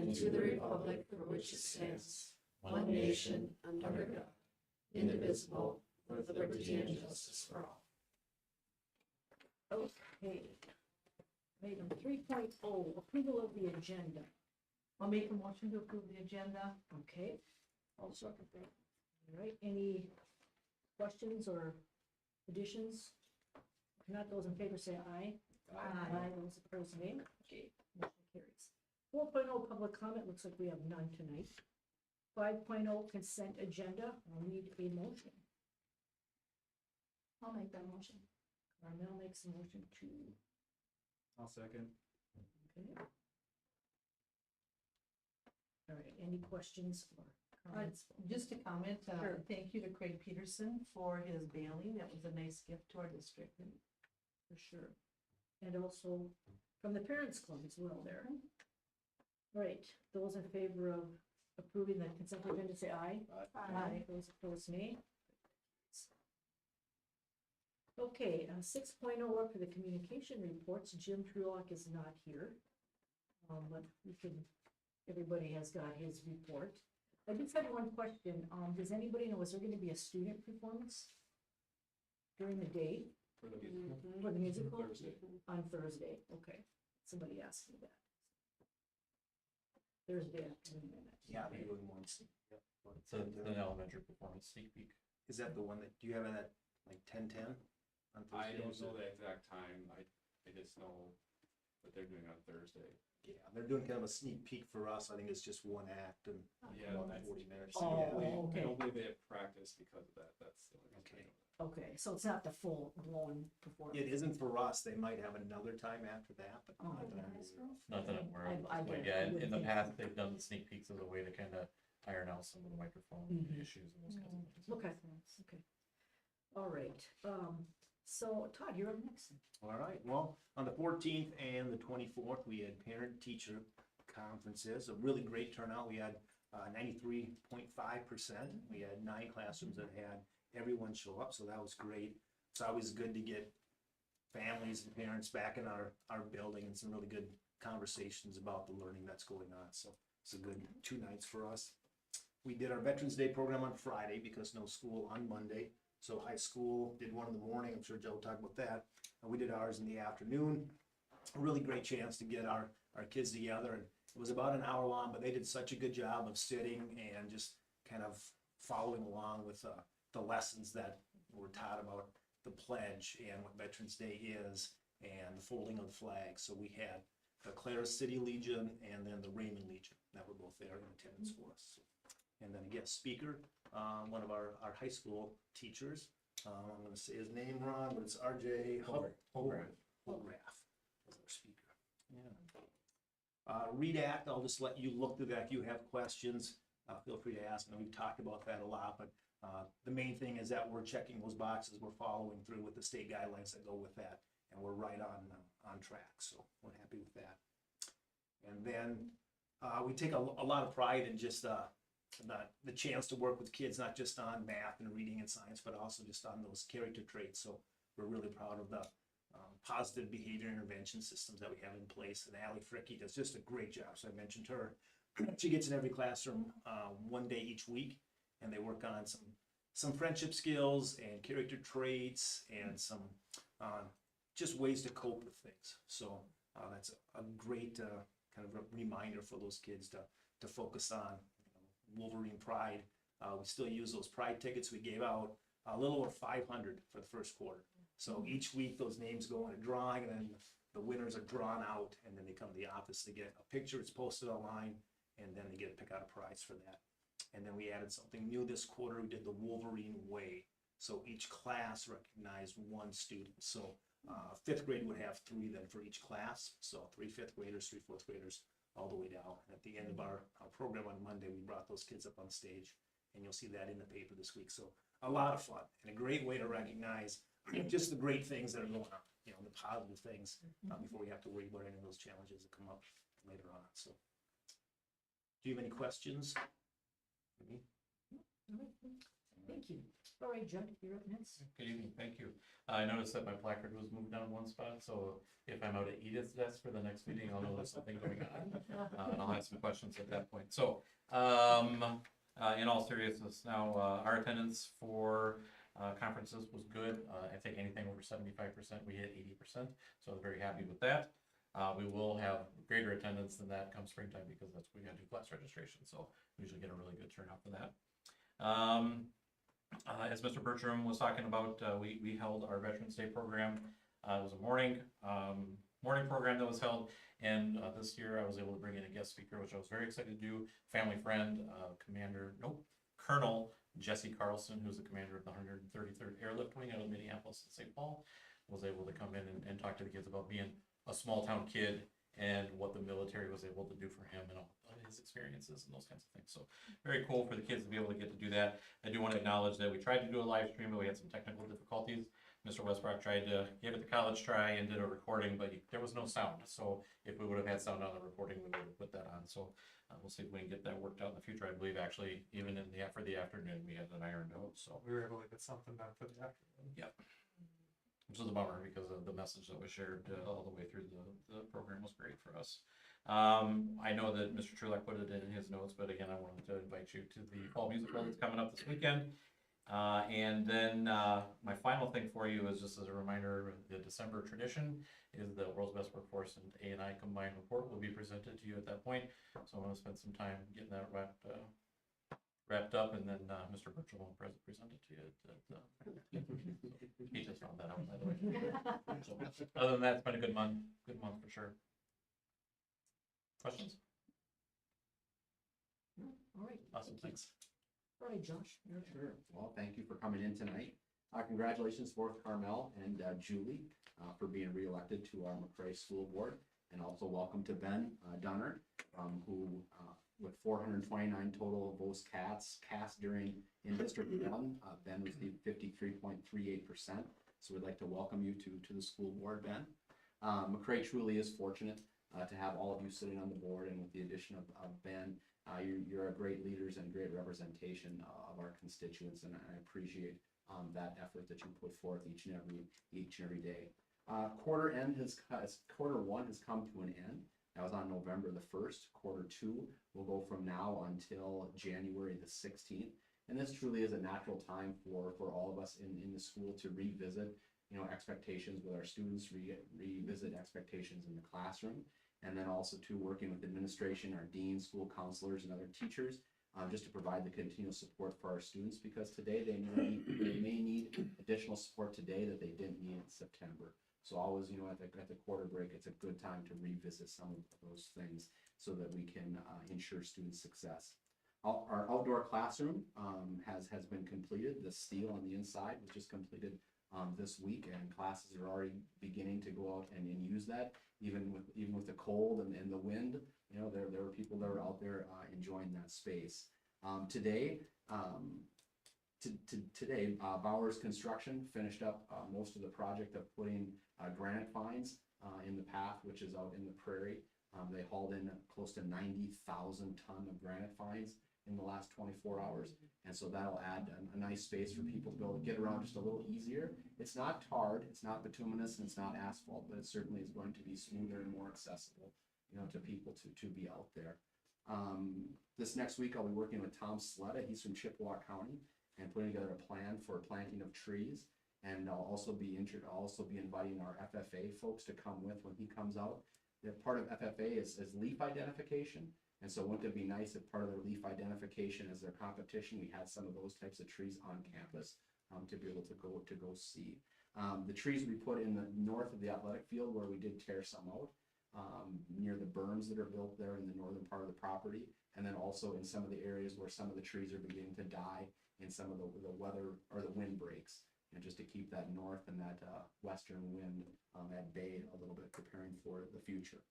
and to the republic for which it stands, one nation, under God, indivisible, with liberty and justice for all. Okay. Item 3.0, approval of the agenda. I'll make a motion to approve the agenda. Okay, I'll second that. all right, any questions or additions? If not, those in favor say aye. Aye. Those opposed, nay. Okay, motion carries. 4.0, public comment, looks like we have none tonight. 5.0, consent agenda, I'll need a motion. I'll make that motion. Carmel makes a motion to, I'll second. okay. All right, any questions or comments? Just a comment, Sure. thank you to Craig Peterson for his bailing. That was a nice gift to our district. For sure. And also from the Parents Club as well there. All right, those in favor of approving the consent agenda, say aye. Aye. Those opposed, nay. Okay, 6.0 up for the communication reports. Jim Trulock is not here. But we can, everybody has got his report. I just had one question. Does anybody know, is there gonna be a student performance during the day For the musical. for the musical? Thursday. On Thursday, okay. Somebody asked me that. Thursday afternoon, I meant. Yeah, they're doing one. Yep. It's an elementary performance sneak peek. Is that the one that, do you have it at like 10:10 on I Thursday? don't know the exact time, I just know what they're doing on Thursday. Yeah, they're doing kind of a sneak peek for us. I think it's just one act and Yeah, about that's- 40 minutes. Oh, Yeah. okay. I don't believe they have practice because of that, that's the only reason I know that. Okay, so it's not the full blown performance. It isn't for us. They might have another time after that, but Oh, not that I'm nice. aware of. Not that I'm aware of. I But get it. yeah, I in wouldn't the think past, so. they've done the sneak peeks as a way to kind of iron out some of the microphone Mhm. issues and those kinds of things. Okay, okay. All right, so Todd, you're up next. All right, well, on the 14th and the 24th, we had parent-teacher conferences, a really great turnout. We had 93.5%. We had 9 classrooms that had everyone show up, so that was great. It's always good to get families and parents back in our building and some really good conversations about the learning that's going on. So it's a good 2 nights for us. We did our Veterans Day program on Friday because no school on Monday. So high school did one in the morning. I'm sure Joe will talk about that. And we did ours in the afternoon. A really great chance to get our kids together. And it was about an hour long, but they did such a good job of sitting and just kind of following along with the lessons that were taught about the pledge and what Veterans Day is and the folding of the flag. So we had the Clara City Legion and then the Raymond Legion that were both there in attendance for us. And then a guest speaker, one of our high school teachers. I'm going to say his name wrong, but it's RJ Holgraff was our speaker. Yeah. Read Act, I'll just let you look through that. If you have questions, feel free to ask. And we've talked about that a lot, but the main thing is that we're checking those boxes. We're following through with the state guidelines that go with that, and we're right on track. So we're happy with that. And then we take a lot of pride in just the chance to work with kids, not just on math and reading and science, but also just on those character traits. So we're really proud of the positive behavior intervention systems that we have in place. And Allie Fricky does just a great job. So I mentioned her. She gets in every classroom one day each week, and they work on some friendship skills and character traits and some just ways to cope with things. So that's a great kind of a reminder for those kids to focus on. Wolverine Pride. We still use those Pride tickets. We gave out a little over 500 for the first quarter. So each week those names go in a drawing, and then the winners are drawn out, and then they come to the office to get a picture. It's posted online, and then they get to pick out a prize for that. And then we added something new this quarter. We did the Wolverine Way. So each class recognized one student. So 5th grade would have 3 then for each class. So 3 5th graders, 3 4th graders, all the way down. And at the end of our program on Monday, we brought those kids up on stage, and you'll see that in the paper this week. So a lot of fun and a great way to recognize just the great things that are going on, the positive things before we have to worry about any of those challenges that come up later on. So do you have any questions for me? All right, thank you. All right, Judd, you're up next. Good evening, thank you. I noticed that my placard was moved down one spot, so if I'm out at Edith's desk for the next meeting, I'll know there's something going on. And I'll ask some questions at that point. So, in all seriousness, now, our attendance for, conferences was good. I think anything over 75%, we hit 80%, so I'm very happy with that. We will have greater attendance than that come springtime because that's, we gotta do class registration, so we usually get a really good turnout for that. As Mr. Bertram was talking about, we held our Veterans Day program. It was a morning program that was held, and this year I was able to bring in a guest speaker, which I was very excited to do. Family friend, Colonel Jesse Carlson, who's the commander of the 133rd Airlift Wing out of Minneapolis and St. Paul, was able to come in and talk to the kids about being a small town kid and what the military was able to do for him and all his experiences and those kinds of things. So very cool for the kids to be able to get to do that. I do want to acknowledge that we tried to do a live stream, but we had some technical difficulties. Mr. Westbrook tried to give it the college try and did a recording, but there was no sound. So if we would have had sound on the recording, we would have put that on. So we'll see if we can get that worked out in the future. I believe actually even in the for the afternoon we had an ironed out. So We were able to get something done for the afternoon. yep. Which was a bummer because of the message that was shared all the way through the program was great for us. I know that Mr. Truelock put it in his notes, but again, I wanted to invite you to the fall musical that's coming up this weekend. And then my final thing for you is just as a reminder, the December tradition is the World's Best Workforce and A&I combined report will be presented to you at that point. So I want to spend some time getting that wrapped up, and then Mr. Bertram will present it to you. He just found that out, by the way. So, other than that, it's been a good month for sure. Questions? All right. Awesome, thanks. All right, Josh. you're up. Sure. Well, thank you for coming in tonight. Congratulations, Fourth Carmel and Julie, for being reelected to our McRae School Board. And also welcome to Ben Dunner, who, with 429 total votes cast during in District 1, Ben received 53.38%. So we'd like to welcome you to the school board, Ben. McRae truly is fortunate to have all of you sitting on the board, and with the addition of Ben, you're a great leaders and great representation of our constituents, and I appreciate that effort that you put forth each and every day. Quarter one has come to an end. That was on November the 1st. Quarter two will go from now until January the 16th. And this truly is a natural time for all of us in the school to revisit, expectations with our students, revisit expectations in the classroom, and then also to working with administration, our deans, school counselors, and other teachers, just to provide the continual support for our students, because today they may need additional support today that they didn't need in September. So always, at the quarter break, it's a good time to revisit some of those things so that we can ensure student success. Our outdoor classroom has been completed. The steel on the inside was just completed this week, and classes are already beginning to go out and use that. Even with the cold and the wind, there were people that were out there enjoying that space. Today, Bowers Construction finished up most of the project of putting granite fines in the path, which is out in the prairie. They hauled in close to 90,000 tons of granite fines in the last 24 hours. And so that'll add a nice space for people to be able to get around just a little easier. It's not tarred, it's not bituminous, and it's not asphalt, but it certainly is going to be smoother and more accessible, to people to be out there. This next week I'll be working with Tom Sletta. He's from Chippewa County, and putting together a plan for planting of trees. And I'll also be inviting our FFA folks to come with when he comes out. Part of FFA is leaf identification. And so wouldn't it be nice if part of their leaf identification as their competition, we had some of those types of trees on campus to be able to go see. The trees we put in the north of the athletic field, where we did tear some out, near the berms that are built there in the northern part of the property, and then also in some of the areas where some of the trees are beginning to die in some of the weather or the wind breaks, and just to keep that north and that western wind at bay a little bit, preparing for the future.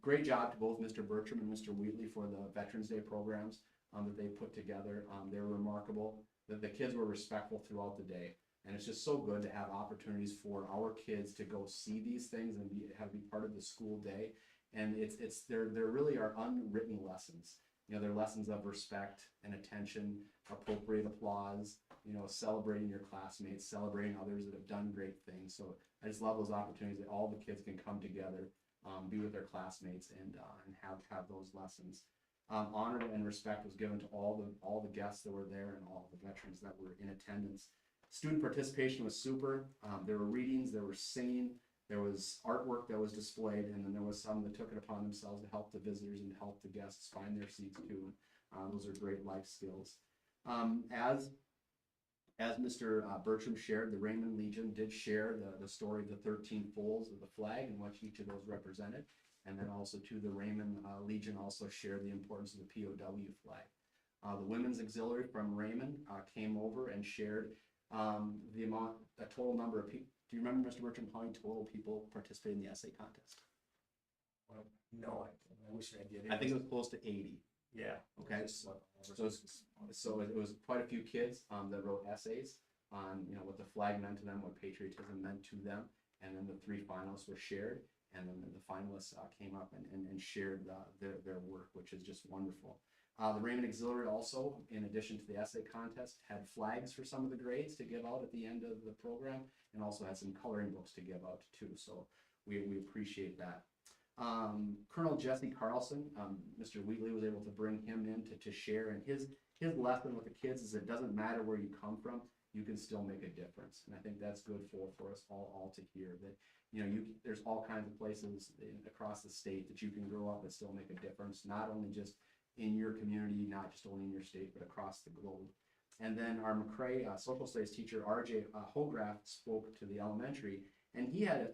Great job to both Mr. Bertram and Mr. Wheatley for the Veterans Day programs that they put together. They were remarkable. The kids were respectful throughout the day, and it's just so good to have opportunities for our kids to go see these things and be part of the school day. And there really are unwritten lessons. They're lessons of respect and attention, appropriate applause, celebrating your classmates, celebrating others that have done great things. So I just love those opportunities that all the kids can come together be with their classmates and have those lessons. Honor and respect was given to all the guests that were there and all the veterans that were in attendance. Student participation was super. There were readings, there was singing, there was artwork that was displayed, and then there was some that took it upon themselves to help the visitors and help the guests find their seats too. Those are great life skills. As Mr. Bertram shared, the Raymond Legion did share the story of the 13 folds of the flag and what each of those represented. And then also too, the Raymond Legion also shared the importance of the POW flag. The Women's Auxiliary from Raymond came over and shared a total number of people. Do you remember, Mr. Bertram, how many total people participated in the essay contest? Well, no, I wish I did. I think it was close to 80. Yeah. Okay, so it was quite a few kids that wrote essays on what the flag meant to them, what patriotism meant to them, and then the 3 finalists were shared, and then the finalists came up and shared their work, which is just wonderful. The Raymond Auxiliary also, in addition to the essay contest, had flags for some of the grades to give out at the end of the program, and also had some coloring books to give out too. So we appreciate that. Colonel Jesse Carlson, Mr. Wheatley was able to bring him in to share, and his lesson with the kids is it doesn't matter where you come from, you can still make a difference. And I think that's good for us all to hear that, there's all kinds of places across the state that you can grow up and still make a difference, not only just in your community, not just only in your state, but across the globe. And then our McCray social studies teacher, RJ Hograft, spoke to the elementary, and he had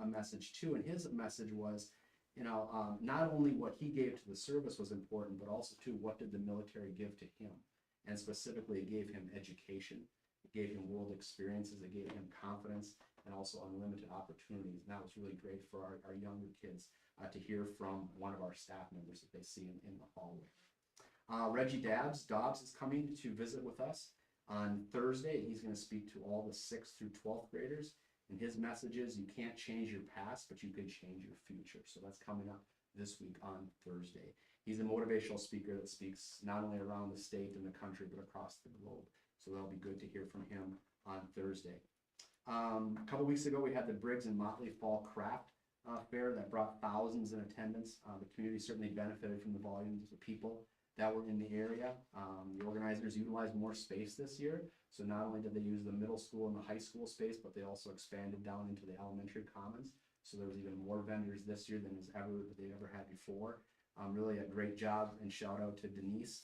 a message too, and his message was, not only what he gave to the service was important, but also too, what did the military give to him? And specifically, it gave him education, it gave him world experiences, it gave him confidence, and also unlimited opportunities. And that was really great for our younger kids to hear from one of our staff members that they see in the hallway. Reggie Dobbs is coming to visit with us on Thursday. He's going to speak to all the 6th through 12th graders. And his message is, you can't change your past, but you can change your future. So that's coming up this week on Thursday. He's a motivational speaker that speaks not only around the state and the country, but across the globe. So that'll be good to hear from him on Thursday. A couple weeks ago, we had the Briggs and Motley Fall Craft Fair that brought thousands in attendance. The community certainly benefited from the volumes of people that were in the area. The organizers utilized more space this year. So not only did they use the middle school and the high school space, but they also expanded down into the elementary commons. So there was even more vendors this year than they've ever had before. Really a great job, and shout out to Denise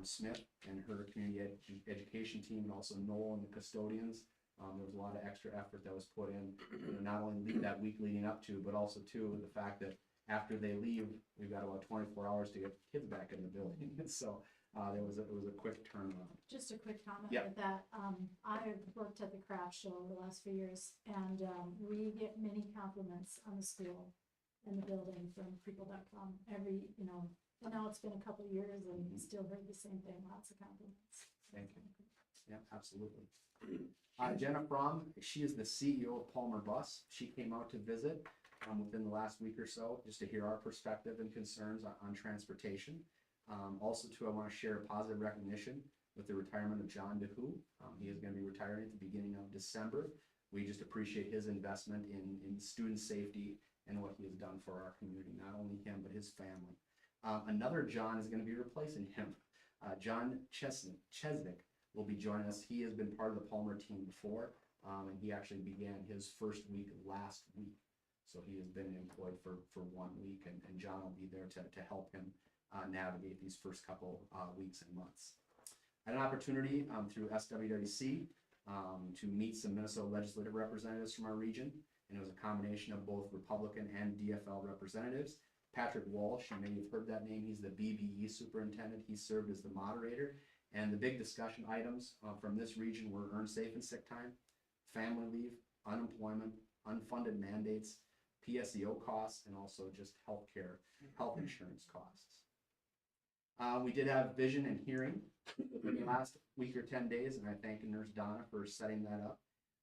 Smith and her community education team, and also Noel and the custodians. There was a lot of extra effort that was put in, not only that week leading up to, but also too the fact that after they leave, we've got about 24 hours to get the kids back in the building. So it was a quick turnaround. Just a quick comment Yeah. with that. I have worked at the craft show the last few years, and we get many compliments on the school and the building from people that come every, now it's been a couple of years and still heard the same thing, lots of compliments. Thank you. Yeah, absolutely. Jenna Fromm, she is the CEO of Palmer Bus. She came out to visit within the last week or so, just to hear our perspective and concerns on transportation. Also too, I want to share a positive recognition with the retirement of John DeHoo. He is going to be retiring at the beginning of December. We just appreciate his investment in student safety and what he has done for our community, not only him, but his family. Another John is going to be replacing him. John Chesnick will be joining us. He has been part of the Palmer team before, and he actually began his first week last week. So he has been employed for 1 week, and John will be there to help him navigate these first couple weeks and months. I had an opportunity through SWWC to meet some Minnesota legislative representatives from our region, and it was a combination of both Republican and DFL representatives. Patrick Walsh, you may have heard that name, he's the BBE superintendent. He served as the moderator, and the big discussion items from this region were earned safe and sick time, family leave, unemployment, unfunded mandates, PSEO costs, and also just health insurance costs. We did have vision and hearing in the last week or 10 days, and I thank Nurse Donna for setting that up.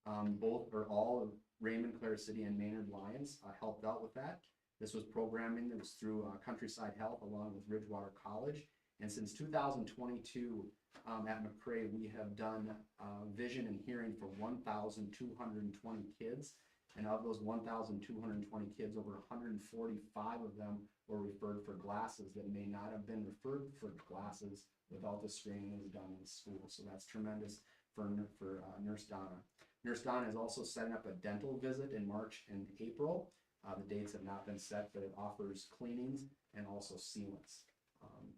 All of Raymond, Clare City, and Maynard Lions helped out with that. This was programming that was through Countryside Health along with Ridgewater College. And since 2022 at McCray, we have done vision and hearing for 1,220 kids. And of those 1,220 kids, over 145 of them were referred for glasses that may not have been referred for glasses without the screening that was done in the school. So that's tremendous for Nurse Donna. Nurse Donna is also setting up a dental visit in March and April. The dates have not been set, but it offers cleanings and also sealants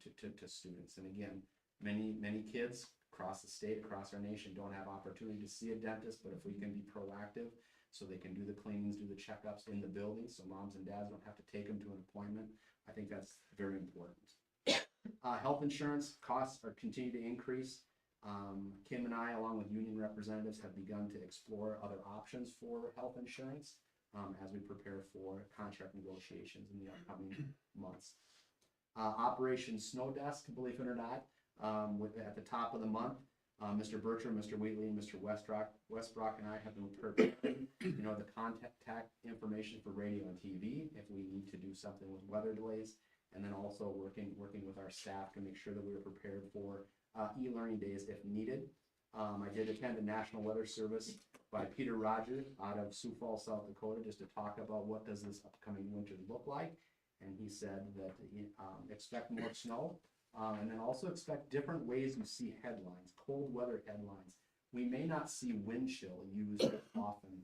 to students. And again, many kids across the state, across our nation, don't have opportunity to see a dentist, but if we can be proactive, so they can do the cleanings, do the checkups in the building, so moms and dads don't have to take them to an appointment, I think that's very important. Health insurance costs are continue to increase. Kim and I, along with union representatives, have begun to explore other options for health insurance as we prepare for contract negotiations in the upcoming months. Operation Snow Desk, believe it or not, at the top of the month, Mr. Bertram, Mr. Wheatley, and Mr. Westbrook and I have been preparing, the contact information for radio and TV if we need to do something with weather delays, and then also working with our staff to make sure that we are prepared for e-learning days if needed. I did attend a National Weather Service by Peter Rogers out of Sioux Falls, South Dakota, just to talk about what does this upcoming winter look like, and he said that expect more snow. And then also expect different ways you see headlines, cold weather headlines. We may not see wind chill used often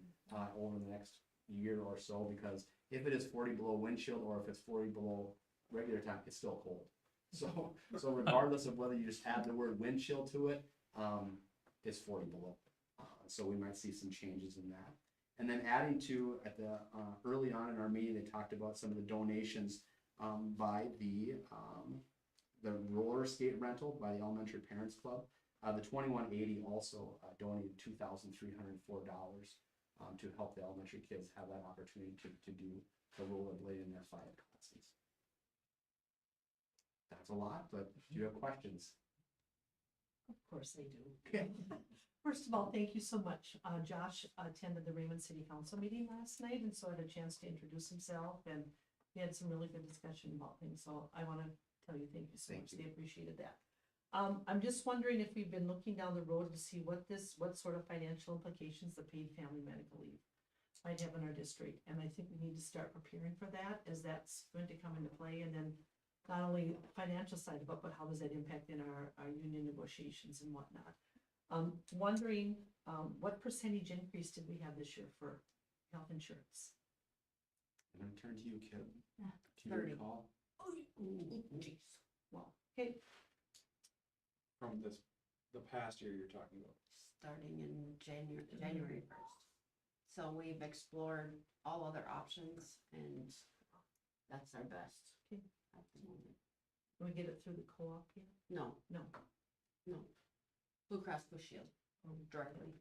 over the next year or so, because if it is 40 below wind chill or if it's 40 below regular time, it's still cold. So regardless of whether you just add the word wind chill to it, it's 40 below. So we might see some changes in that. And then adding to, at the early on in our meeting, they talked about some of the donations by the roller skate rental by the Elementary Parents Club. The 2180 also donated $2,304 to help the elementary kids have that opportunity to do the rollerblade in their 5 classes. That's a lot, but do you have questions? Of course I do. First of all, thank you so much. Josh attended the Raymond City Council meeting last night, and so had a chance to introduce himself, and we had some really good discussion about things. So I want to tell you thank you so much. They appreciated that. I'm just wondering if we've been looking down the road to see what sort of financial implications the paid family medical leave might have in our district. And I think we need to start preparing for that, as that's going to come into play. And then not only the financial side of it, but how does that impact in our union negotiations and whatnot. Wondering what percentage increase did we have this year for health insurance? I'm gonna turn to you, Kim. Yeah, Do you 30. recall? Oh, geez. Well, okay. From the past year you're talking about. Starting in January 1st. So we've explored all other options, and that's our best Okay. at the moment. Can we get it through the co-op yet? No, No. Blue Cross Blue Shield directly.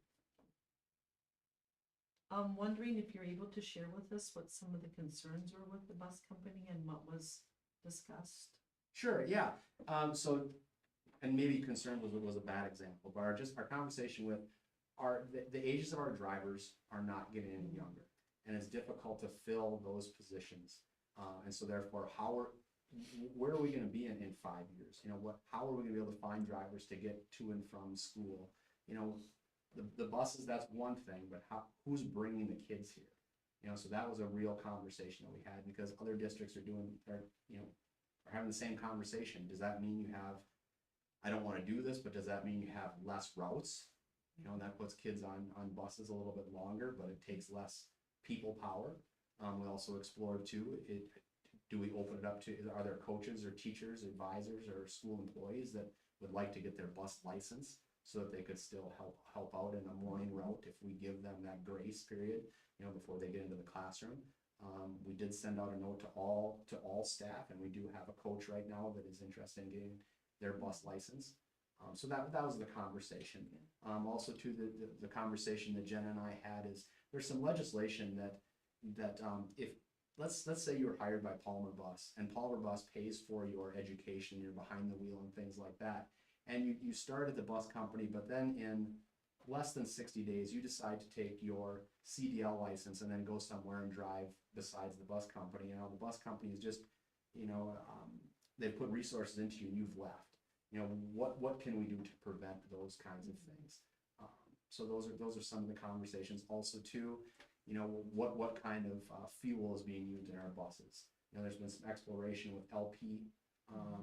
I'm wondering if you're able to share with us what some of the concerns were with the bus company and what was discussed. Sure, yeah. So, and maybe concern was a bad example, but our conversation with the ages of our drivers are not getting any younger, and it's difficult to fill those positions. And so therefore, where are we going to be in 5 years? How are we going to be able to find drivers to get to and from school? The buses, that's one thing, but who's bringing the kids here? So that was a real conversation that we had, because other districts are having the same conversation. Does that mean you have, I don't want to do this, but does that mean you have less routes? And that puts kids on buses a little bit longer, but it takes less people power. We also explored too, do we open it up to, are there coaches or teachers, advisors, or school employees that would like to get their bus license so that they could still help out in a morning route if we give them that grace period, before they get into the classroom. We did send out a note to all staff, and we do have a coach right now that is interested in getting their bus license. So that was the conversation. Also too, the conversation that Jen and I had is there's some legislation that if let's say you're hired by Palmer Bus, and Palmer Bus pays for your education, you're behind the wheel and things like that, and you start at the bus company, but then in less than 60 days you decide to take your CDL license and then go somewhere and drive besides the bus company. The bus company is just, they put resources into you and you've left. What can we do to prevent those kinds of things? So those are some of the conversations. Also too, you know, what kind of fuel is being used in our buses. You know, there's been some exploration with LP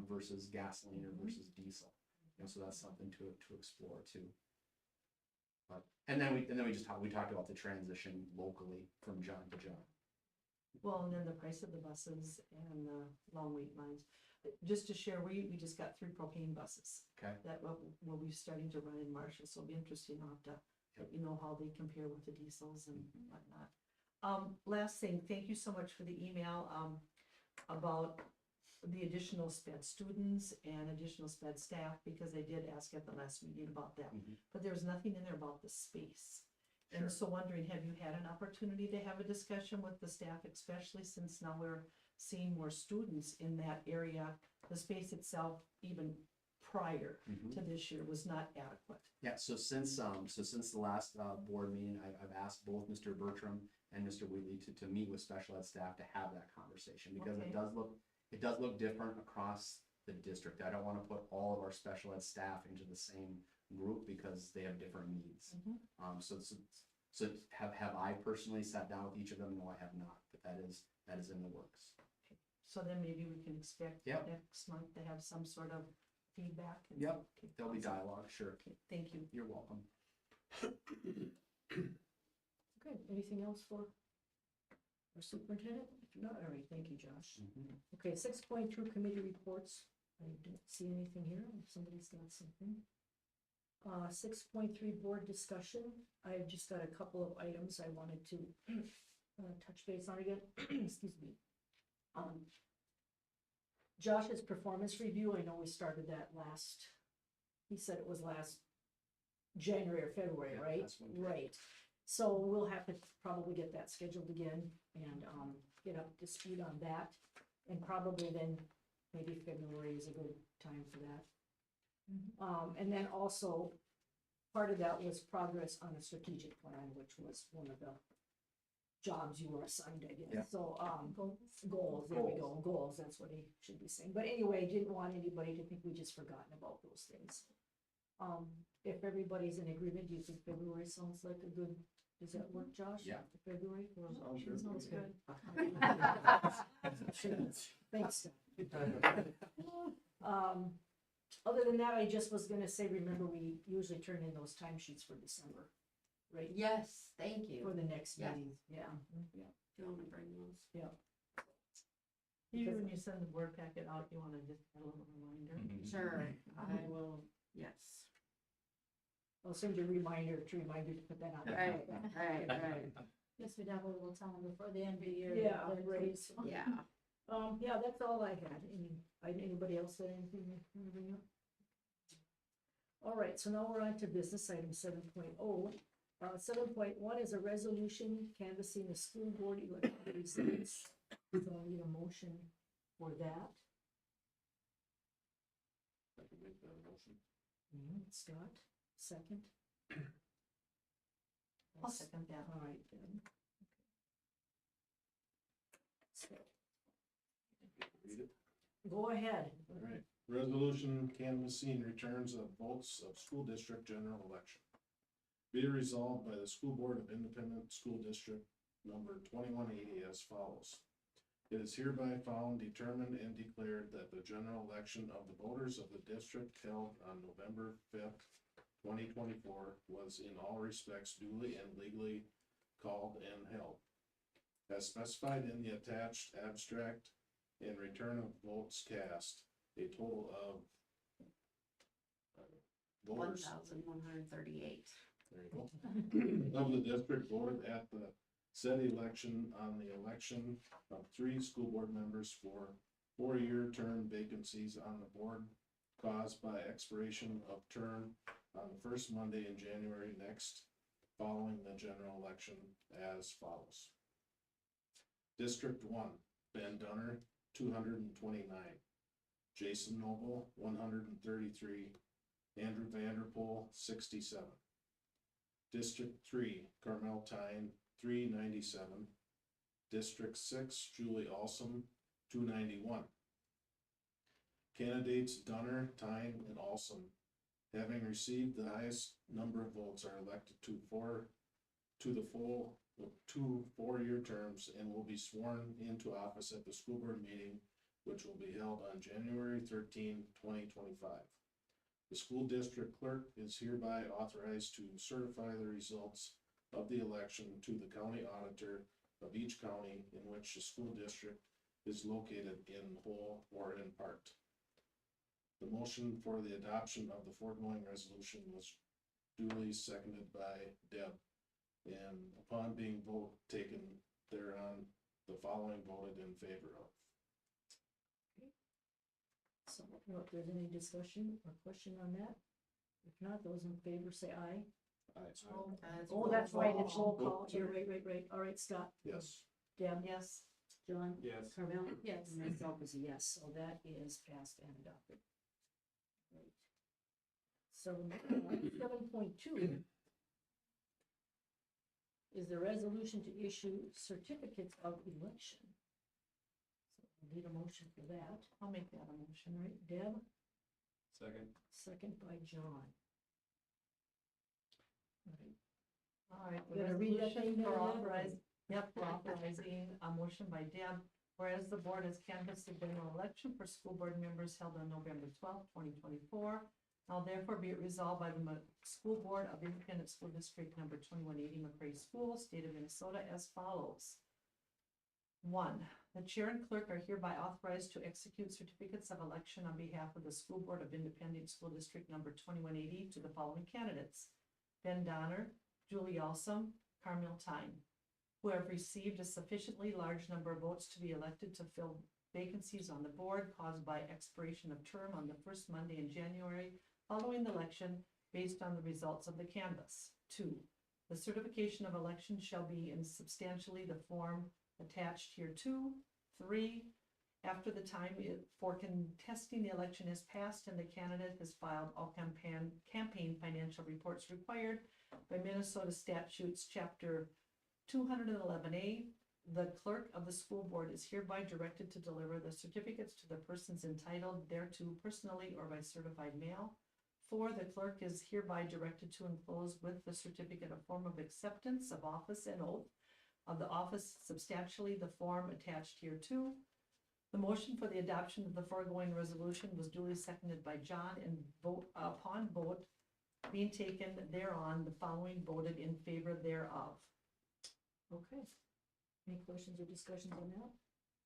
versus gasoline or versus diesel. You know, so that's something to explore too. But, and then we talked about the transition locally from John to John. Well, and then the price of the buses and the long wait lines. Just to share, we just got 3 propane buses. Okay. That will be starting to run in Marshall, so it'll be interesting. I'll have to let you know how they compare with the diesels and whatnot. Last thing, thank you so much for the email, about the additional SPED students and additional SPED staff, because I did ask at the last meeting about that. But there was nothing in there about the space. And so wondering, have you had an opportunity to have a discussion with the staff, especially since now we're seeing more students in that area? The space itself, even prior to this year, was not adequate. Yeah, so since the last board meeting, I've asked both Mr. Bertram and Mr. Wheatley to meet with special ed staff to have that conversation, because Okay. it does look different across the district. I don't wanna put all of our special ed staff into the same group because they have different needs. So have I personally sat down with each of them? No, I have not, but that is in the works. So then maybe we can expect Yep. next month to have some sort of feedback. Yep. Okay, There'll be awesome. dialogue, sure. Okay, thank you. You're welcome. Okay, anything else for our superintendent? If not, all right, thank you, Josh. Okay, 6.2 committee reports. I don't see anything here, if somebody's got something. 6.3 board discussion. I've just got a couple of items I wanted to touch base on again. Excuse me. Josh's performance review, I know we started that he said it was last January or February, Yeah, right? last winter. Right. So we'll have to probably get that scheduled again and get up to speed on that. And probably then maybe February is a good time for that. And then also, part of that was progress on a strategic plan, which was one of the jobs you were assigned, I guess. Yeah. So, goals, there we go, goals, that's what he should be saying. But anyway, didn't want anybody to think we just forgotten about those things. If everybody's in agreement, do you think February sounds like a good, does that work, Josh? Yeah. February? Sounds good. Thanks. Other than that, I just was gonna say, remember, we usually turn in those timesheets for December, right? Yes, thank For you. the next Yeah. meeting, yeah. If you wanna bring those. When you send the board packet out, you wanna just have a little reminder? Sure, I will, yes. I'll send you a reminder to put that on. Right. Guess we'd have a little time before the end of the year. Yeah, but- right. Yeah. Yeah, that's all I had. Anybody else had anything they want to bring up? All right, so now we're on to business item 7.0. 7.1 is a resolution canvassing the school board election results. So I need a motion for that. I can make that motion. Scott, second. I'll second that. All right, then. So, Read it. go ahead. All right, resolution canvassing returns of votes of school district general election. Be it resolved by the School Board of Independent School District number 2180 as follows. It is hereby found, determined, and declared that the general election of the voters of the district held on November 5th, 2024 was in all respects duly and legally called and held. As specified in the attached abstract, in return of votes cast, a total of voters 1,138. there you go, of the district voted at the said election on the election of 3 school board members for 4-year term vacancies on the board caused by expiration of term on the first Monday in January next, following the general election as follows. District 1, Ben Dunner, 229. Jason Noble, 133. Andrew Vanderpool, 67. District 3, Carmel Tyne, 397. District 6, Julie Alsom, 291. Candidates Dunner, Tyne, and Alsom, having received the highest number of votes, are elected to the full 2 4-year terms and will be sworn into office at the school board meeting, which will be held on January 13, 2025. The school district clerk is hereby authorized to certify the results of the election to the county auditor of each county in which the school district is located in whole or in part. The motion for the adoption of the foregoing resolution was duly seconded by Deb. And upon being vote taken thereon, the following voted in favor of. So, I don't know if there's any discussion or question on that. If not, those in favor say aye. Oh, that's right, it's roll call. You're right. All right, Scott, Yes. Deb, Yes. John, Yes. Carmel, Yes. and myself is a yes, so that is passed and adopted. Right. So, 7.2 is the resolution to issue certificates of election. So we need a motion for that. I'll make that a motion. All right, Deb, Second. second by John. All right. All right, the You gonna read that resolution thing for there, Deb, or- authorizing, for authorizing a motion by Deb, whereas the board has canvassed the general election for school board members held on November 12th, 2024. Now therefore be it resolved by the School Board of Independent School District Number 2180 McRae School, State of Minnesota, as follows. 1, the chair and clerk are hereby authorized to execute certificates of election on behalf of the School Board of Independent School District Number 2180 to the following candidates: Ben Donner, Julie Alsum, Carmel Tyne, who have received a sufficiently large number of votes to be elected to fill vacancies on the board caused by expiration of term on the first Monday in January following the election based on the results of the canvass. 2, the certification of election shall be in substantially the form attached here. 2, 3, after the time for contesting the election is passed and the candidate has filed all campaign financial reports required by Minnesota statutes chapter 211A, the clerk of the school board is hereby directed to deliver the certificates to the persons entitled thereto personally or by certified mail. 4, the clerk is hereby directed to enclose with the certificate a form of acceptance of office and oath of the office substantially the form attached here. 2, the motion for the adoption of the foregoing resolution was duly seconded by John, and upon vote being taken thereon, the following voted in favor thereof. Okay. Any questions or discussions on that?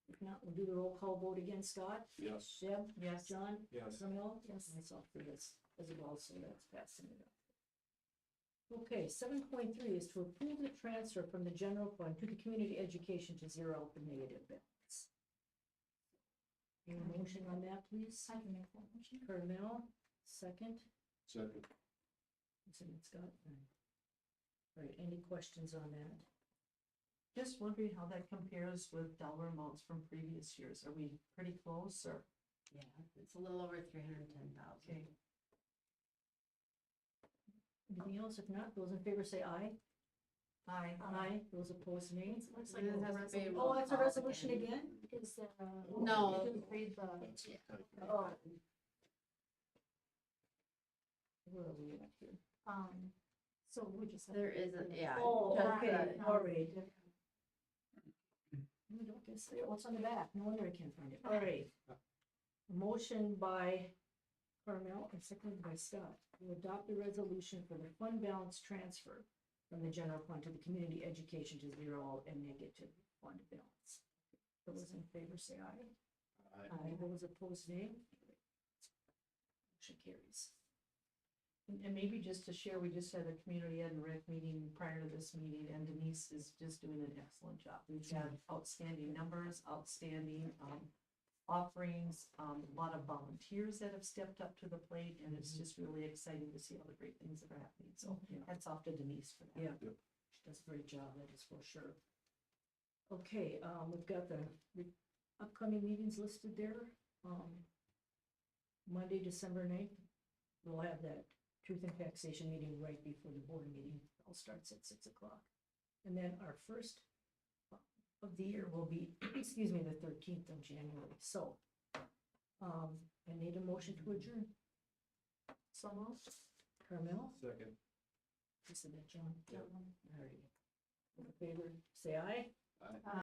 If not, we'll do the roll call vote again. Scott, Yes. Deb, Yes. John, Yes. Camille, yes, myself for yes as well, so that's passing it up. Okay, 7.3 is to approve the transfer from the general fund to the community education to zero for negative balance. Any motion on that, please? I can make that motion. Carmel, second. Second. Scott. All right, any questions on that? Just wondering how that compares with dollar amounts from previous years. Are we pretty close or? Yeah, it's a little over 310,000. Okay. Anything else? If not, those in favor say aye. Aye. Aye. Those opposed, nay. Looks like It it has has to be a a roll Oh, that's a call resolution again? Is there No. You didn't read the, That's Yeah. Oh. Where are we at here? so we just. have There to- isn't, yeah. Oh, just okay, the- all right. We don't get say what's on the back. No wonder I can't find it. All right. Motion by Carmel and seconded by Scott to adopt the resolution for the fund balance transfer from the general fund to the community education to zero and negative fund balance. Those in favor say aye. Aye. Those opposed, nay. Motion carries. And maybe just to share, we just had a community ed and rec meeting prior to this meeting, and Denise is just doing an excellent job. We've had outstanding numbers, outstanding offerings, a lot of volunteers that have stepped up to the plate, and it's just really exciting to see all the great things that are happening. So hats off to Denise for that. Yeah, she does a great job, that is for sure. Okay, we've got the upcoming meetings listed there. Monday, December 9th, we'll have that truth and taxation meeting right before the board meeting. All starts at 6 o'clock. And then our first of the year will be, excuse me, the 13th of January. So, I need a motion to adjourn. So moved. Carmel? Second. You said that, John? All right. All in favor, say aye.